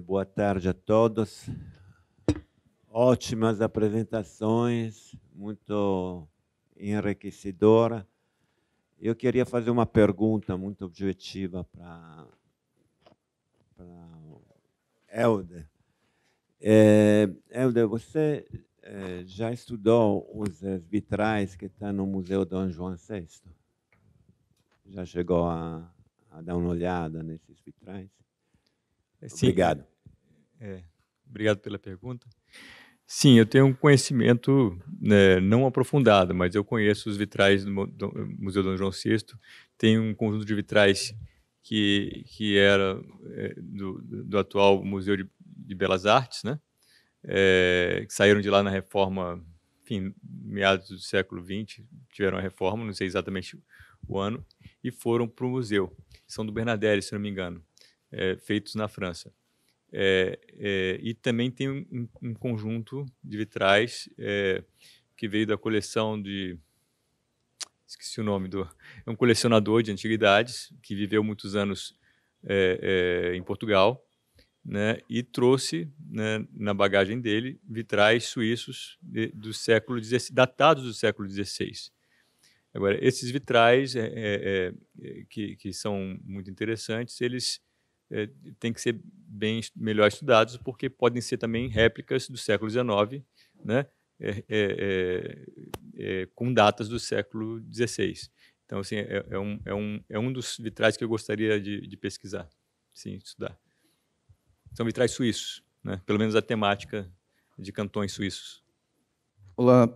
boa tarde a todos. Ótimas apresentações, muito enriquecedora. Eu queria fazer uma pergunta muito objetiva para o Helder. Helder, você já estudou os vitrais que estão no Museu Dom João VI? Já chegou a dar uma olhada nesses vitrais? Sim, Obrigado. Obrigado pela pergunta. Sim, eu tenho um conhecimento não aprofundado, mas eu conheço os vitrais do Museu Dom João VI. Tem um conjunto de vitrais que era do atual Museu de Belas Artes, né? Que saíram de lá na reforma, enfim, meados do século XX, tiveram a reforma, não sei exatamente o ano, e foram para o museu. São do Bernadette, se não me engano, feitos na França. E também tem um conjunto de vitrais que veio da coleção de... Esqueci o nome é um colecionador de antiguidades que viveu muitos anos em Portugal, né, e trouxe, né, na bagagem dele vitrais suíços do século XVI, datados do século XVI. Agora, esses vitrais que são muito interessantes, eles têm que ser melhor estudados, porque podem ser também réplicas do século XIX, né, com datas do século XVI. Então, assim, é um dos vitrais que eu gostaria de pesquisar, sim, estudar. São vitrais suíços, né, pelo menos a temática de cantões suíços. Olá,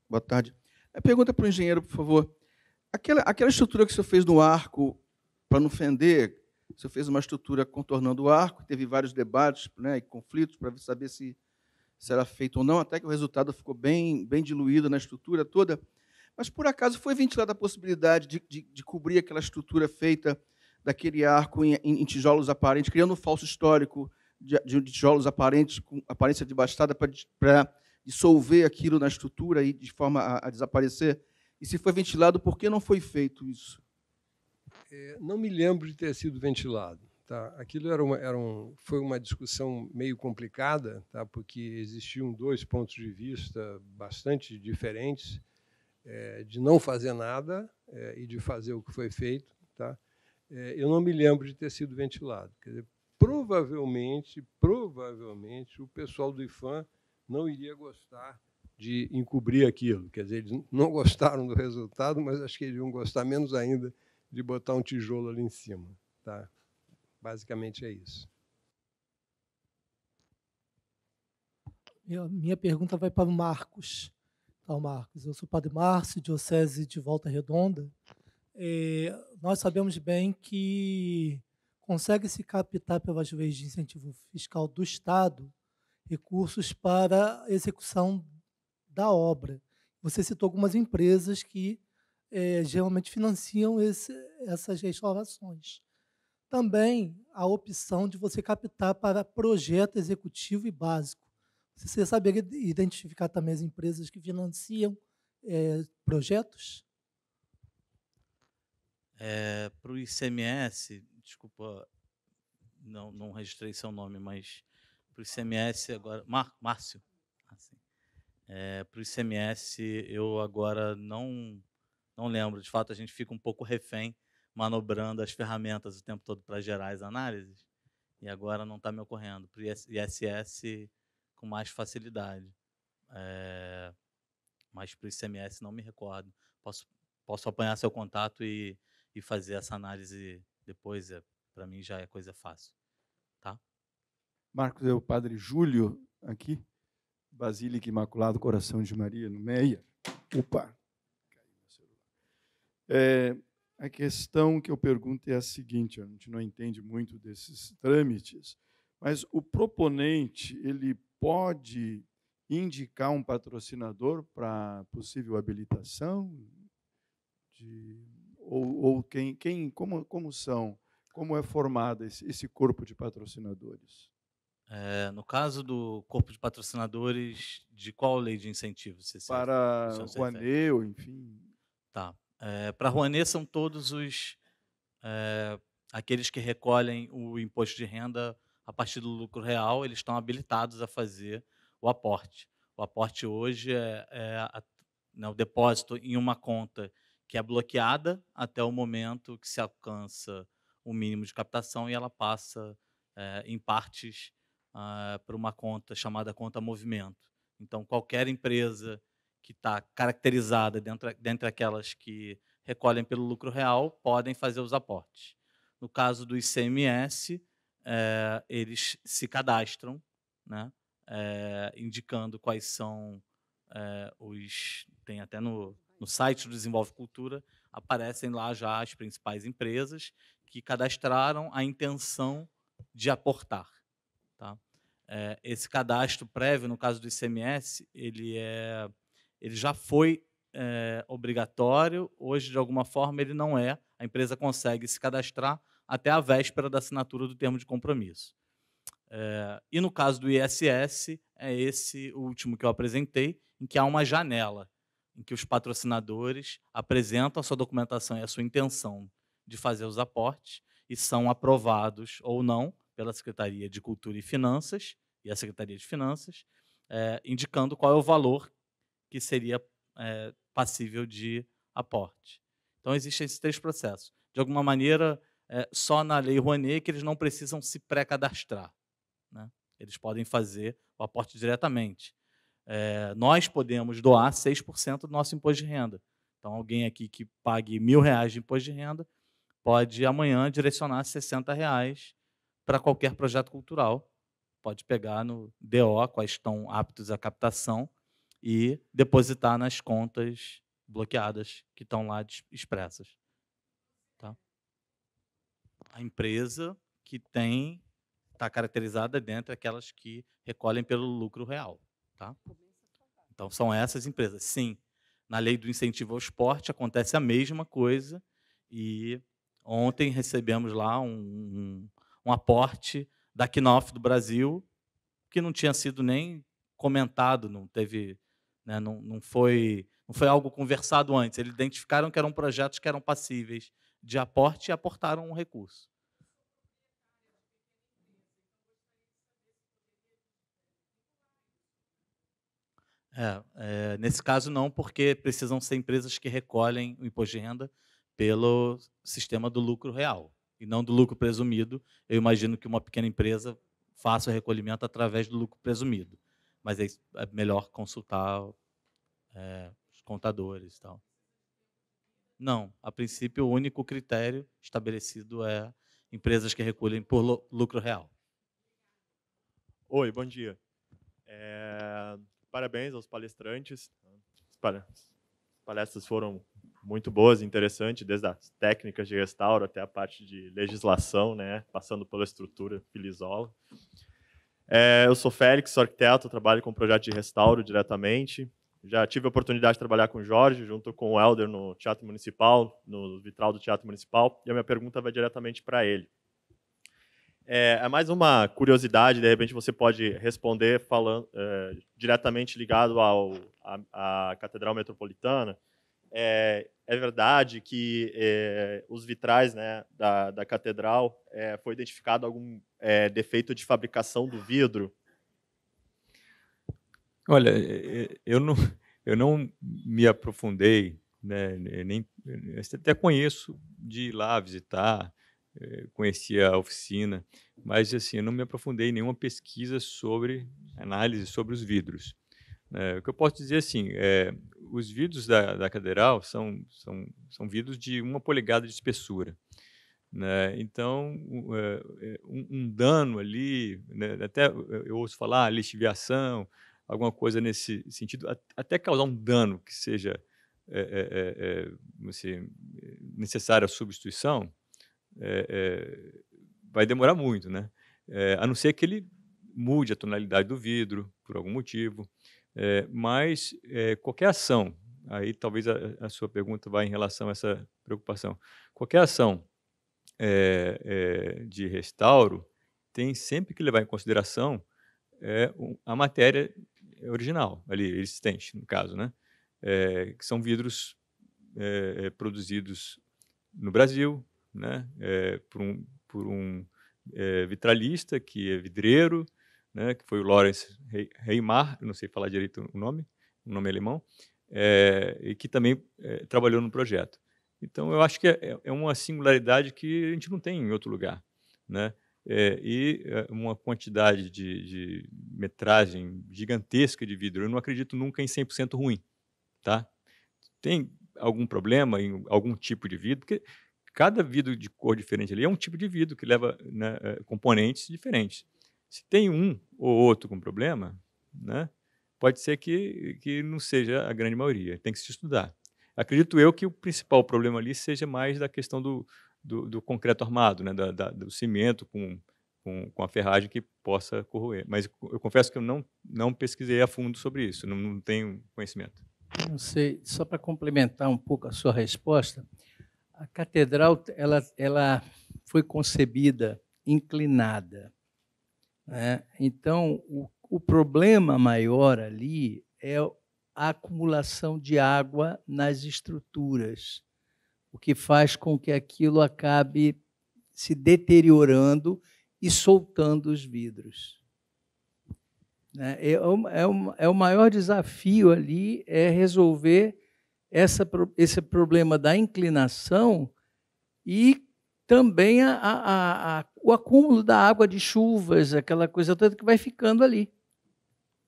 boa tarde. Pergunta para o engenheiro, por favor. Aquela estrutura que o senhor fez no arco, para não fender, o senhor fez uma estrutura contornando o arco, teve vários debates, né, e conflitos para saber se era feito ou não, até que o resultado ficou bem diluído na estrutura toda. Mas, por acaso, foi ventilada a possibilidade de cobrir aquela estrutura feita daquele arco em tijolos aparentes, criando um falso histórico de tijolos aparentes, com aparência devastada, para dissolver aquilo na estrutura e de forma a desaparecer? E se foi ventilado, por que não foi feito isso? Não me lembro de ter sido ventilado. Tá? Aquilo foi uma discussão meio complicada, tá? Porque existiam dois pontos de vista bastante diferentes, de não fazer nada e de fazer o que foi feito. Tá? Eu não me lembro de ter sido ventilado. Quer dizer, provavelmente, o pessoal do IFAM não iria gostar de encobrir aquilo. Quer dizer, eles não gostaram do resultado, mas acho que eles iam gostar menos ainda de botar um tijolo ali em cima. Tá? Basicamente é isso. Minha pergunta vai para o Marcos. Então, Marcos, eu sou o Padre Márcio, diocese de Volta Redonda. Nós sabemos bem que consegue-se captar, pelas leis de incentivo fiscal do Estado, recursos para execução da obra. Você citou algumas empresas que geralmente financiam essas restaurações. Também a opção de você captar para projeto executivo e básico. Você saberia identificar também as empresas que financiam projetos? Para o ICMS, desculpa, não registrei seu nome, mas para o ICMS agora... Márcio. Para o ICMS, eu agora não lembro. De fato, a gente fica um pouco refém, manobrando as ferramentas o tempo todo para gerar as análises, e agora não está me ocorrendo. Para o ISS, com mais facilidade. Mas para o ICMS não me recordo. Posso apanhar seu contato e fazer essa análise depois. Para mim já é coisa fácil. Tá? Marcos, é o Padre Júlio aqui, Basílica Imaculado Coração de Maria, no Meia. Opa! Caiu meu celular. A questão que eu pergunto é a seguinte: a gente não entende muito desses trâmites, mas o proponente ele pode indicar um patrocinador para possível habilitação? Como é formado esse corpo de patrocinadores? No caso do corpo de patrocinadores, de qual lei de incentivo? Para Rouanet, ou enfim. Tá. Para Rouanet são todos aqueles que recolhem o imposto de renda a partir do lucro real, eles estão habilitados a fazer o aporte. O aporte hoje né, o depósito em uma conta que é bloqueada até o momento que se alcança o mínimo de captação e ela passa em partes para uma conta chamada conta movimento. Então, qualquer empresa que está caracterizada dentre aquelas que recolhem pelo lucro real podem fazer os aportes. No caso do ICMS, eles se cadastram, né, indicando quais são tem até no site do Desenvolve Cultura, aparecem lá já as principais empresas que cadastraram a intenção de aportar. Tá? Esse cadastro prévio, no caso do ICMS, ele já foi obrigatório, hoje, de alguma forma, ele não é. A empresa consegue se cadastrar até a véspera da assinatura do termo de compromisso. E no caso do ISS, é esse o último que eu apresentei, em que há uma janela em que os patrocinadores apresentam a sua documentação e a sua intenção de fazer os aportes e são aprovados ou não pela Secretaria de Cultura e Finanças e a Secretaria de Finanças, indicando qual é o valor que seria passível de aporte. Então, existem esses 3 processos. De alguma maneira, só na Lei Rouanet que eles não precisam se pré-cadastrar. Né? Eles podem fazer o aporte diretamente. Nós podemos doar 6% do nosso imposto de renda. Então, alguém aqui que pague R$1.000 de imposto de renda pode, amanhã, direcionar R$60 para qualquer projeto cultural. Pode pegar no DO, quais estão aptos à captação, e depositar nas contas bloqueadas que estão lá expressas. Tá? A empresa que está caracterizada dentre aquelas que recolhem pelo lucro real. Tá? Então, são essas empresas. Sim, na lei do incentivo ao esporte acontece a mesma coisa, e ontem recebemos lá um aporte da Knauf do Brasil, que não tinha sido nem comentado, não teve, né, não foi algo conversado antes. Eles identificaram que eram projetos que eram passíveis de aporte e aportaram um recurso. Nesse caso, não, porque precisam ser empresas que recolhem o imposto de renda pelo sistema do lucro real e não do lucro presumido. Eu imagino que uma pequena empresa faça o recolhimento através do lucro presumido, mas é melhor consultar os contadores e tal. Não, a princípio, o único critério estabelecido é empresas que recolhem por lucro real. Oi, bom dia. Parabéns aos palestrantes. As palestras foram muito boas e interessantes, desde as técnicas de restauro até a parte de legislação, né, passando pela estrutura Filisola. Eu sou Félix, sou arquiteto, trabalho com projeto de restauro diretamente. Já tive a oportunidade de trabalhar com o Jorge, junto com o Helder, no Teatro Municipal, no vitral do Teatro Municipal, e a minha pergunta vai diretamente para ele. É mais uma curiosidade, de repente você pode responder falando diretamente ligado à Catedral Metropolitana. É verdade que os vitrais, né, da Catedral foi identificado algum defeito de fabricação do vidro? Olha, eu não me aprofundei, né, até conheço de ir lá visitar, conhecia a oficina, mas assim, eu não me aprofundei em nenhuma pesquisa sobre análise sobre os vidros. O que eu posso dizer assim, os vidros da catedral são vidros de 1 polegada de espessura. Né? Então, um dano ali, né, até eu ouço falar lixiviação, alguma coisa nesse sentido, até causar um dano que seja assim, necessária a substituição, vai demorar muito, né? A não ser que ele mude a tonalidade do vidro, por algum motivo. Mas qualquer ação, aí talvez a sua pergunta vá em relação a essa preocupação, qualquer ação de restauro tem sempre que levar em consideração a matéria original, ali, existente, no caso, né? Que são vidros produzidos no Brasil, né? Por um vitralista, que é vidreiro, né, que foi o Lawrence Heimar, não sei falar direito o nome alemão, e que também trabalhou no projeto. Então, eu acho que é uma singularidade que a gente não tem em outro lugar, né? Uma quantidade de metragem gigantesca de vidro. Eu não acredito nunca em 100% ruim, tá? Tem algum problema em algum tipo de vidro, porque cada vidro de cor diferente ali é um tipo de vidro que leva, né, componentes diferentes. Se tem um ou outro com problema, né, pode ser que não seja a grande maioria, tem que se estudar. Acredito eu que o principal problema ali seja mais da questão do concreto armado, né, do cimento com a ferragem que possa corroer. Mas eu confesso que eu não pesquisei a fundo sobre isso, não tenho conhecimento. Não sei, só para complementar um pouco a sua resposta, a catedral ela foi concebida inclinada, né? Então, o problema maior ali é a acumulação de água nas estruturas, o que faz com que aquilo acabe se deteriorando e soltando os vidros. O maior desafio ali é resolver esse problema da inclinação e também o acúmulo da água de chuvas, aquela coisa toda que vai ficando ali,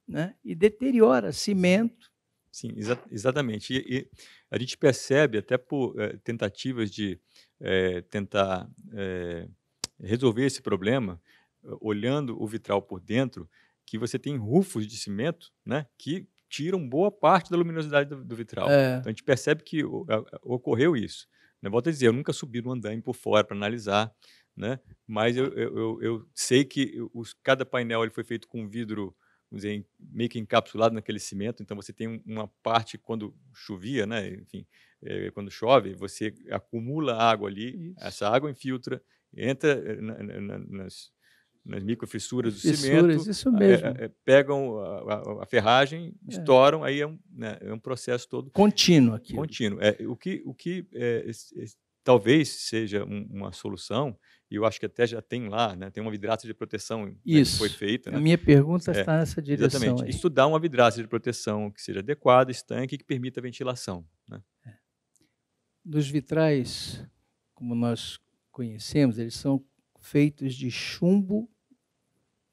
né? E deteriora cimento. Sim, exatamente. E a gente percebe, até por tentativas de tentar resolver esse problema, olhando o vitral por dentro, que você tem rufos de cimento, né, que tiram boa parte da luminosidade do vitral. Então, a gente percebe que ocorreu isso. Eu volto a dizer, eu nunca subi no andaime por fora para analisar, né, mas eu sei que cada painel ele foi feito com vidro, vamos dizer, meio que encapsulado naquele cimento, então você tem uma parte, quando chovia, né, enfim, quando chove, você acumula água ali, essa água infiltra, entra nas microfissuras do cimento, isso mesmo. Pegam a ferragem, estouram, aí é um processo todo contínuo aqui. Contínuo. O que talvez seja uma solução, e eu acho que até já tem lá, né, tem uma vidraça de proteção, né, que foi feita. A né? minha pergunta está nessa direção. Exatamente. Aí. Estudar uma vidraça de proteção que seja adequada, estanque e que permita a ventilação. Né? Dos vitrais, como nós conhecemos, eles são feitos de chumbo.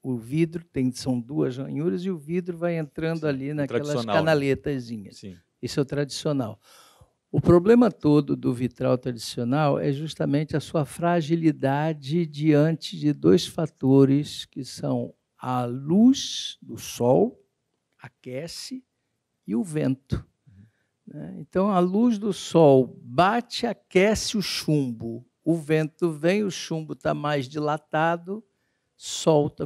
O vidro são duas ranhuras e o vidro vai entrando ali naquelas canaletazinhas. Sim. Esse é o tradicional. O problema todo do vitral tradicional é justamente a sua fragilidade diante de dois fatores, que são a luz do sol, aquece, e o vento. Então, a luz do sol bate, aquece o chumbo. O vento vem, o chumbo está mais dilatado,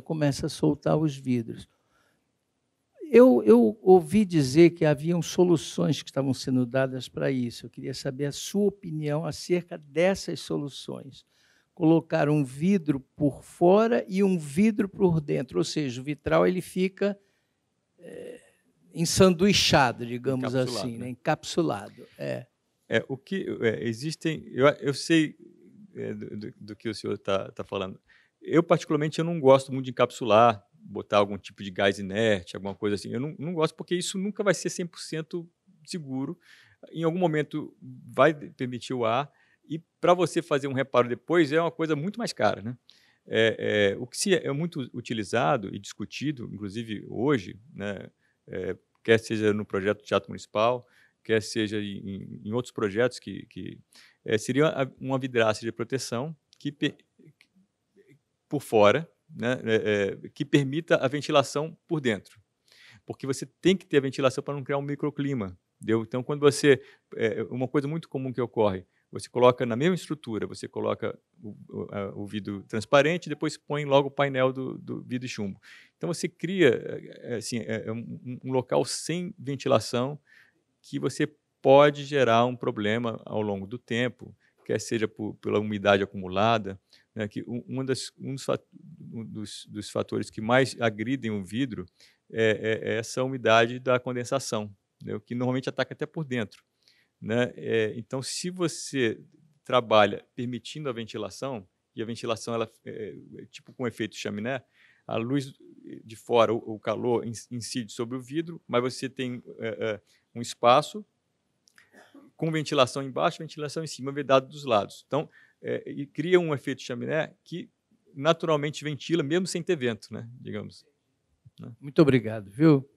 começa a soltar os vidros. Eu ouvi dizer que haviam soluções que estavam sendo dadas para isso. Eu queria saber a sua opinião acerca dessas soluções. Colocar um vidro por fora e um vidro por dentro, ou seja, o vitral ele fica ensanduichado, digamos assim, né? Encapsulado. O que existem, eu sei do que o senhor está falando. Eu, particularmente, eu não gosto muito de encapsular, botar algum tipo de gás inerte, alguma coisa assim. Eu não gosto porque isso nunca vai ser 100% seguro. Em algum momento vai permitir o ar e para você fazer um reparo depois é uma coisa muito mais cara, né? O que é muito utilizado e discutido, inclusive hoje, né, quer seja no projeto do Teatro Municipal, quer seja em outros projetos que seria uma vidraça de proteção por fora, né, que permita a ventilação por dentro. Porque você tem que ter a ventilação para não criar um microclima. Entendeu? Então, quando você... uma coisa muito comum que ocorre, você coloca na mesma estrutura, você coloca o vidro transparente e depois põe logo o painel do vidro de chumbo. Então, você cria assim, um local sem ventilação que você pode gerar um problema ao longo do tempo, quer seja pela umidade acumulada, né, que um dos fatores que mais agridem o vidro é essa umidade da condensação, né, que normalmente ataca até por dentro. Né? Então, se você trabalha permitindo a ventilação, e a ventilação ela é tipo com efeito chaminé, a luz de fora, o calor incide sobre o vidro, mas você tem um espaço com ventilação embaixo, ventilação em cima, vedado dos lados. Então, e cria um efeito chaminé que naturalmente ventila, mesmo sem ter vento, né, digamos. Muito obrigado, viu?